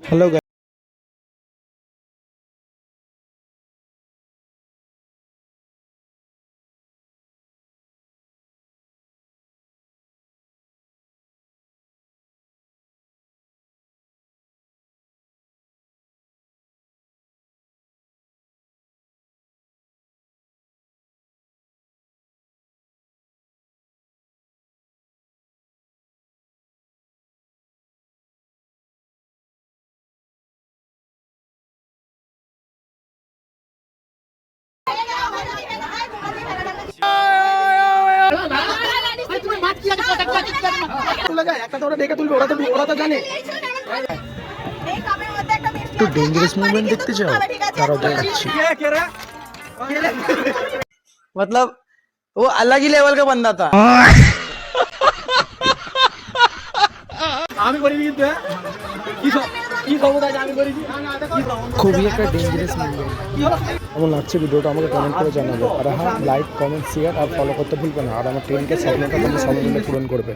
Hello guys, একটু dangerous movement দেখতে চাও? তারাও দেখাচ্ছি। मतलब वो अलग ही लेवल का बंदा था। খুবই একটা ডেঞ্জারাস মুভমেন্ট। কেমন লাগছে ভিডিওটা আমাকে কমেন্ট করে জানাবে। আর হ্যাঁ, লাইক, কমেন্ট, শেয়ার আর ফলো করতে ভুলবে না। আর আমার 10K স্বপ্নটা তোমরা সবাই মিলে পূরণ করবে।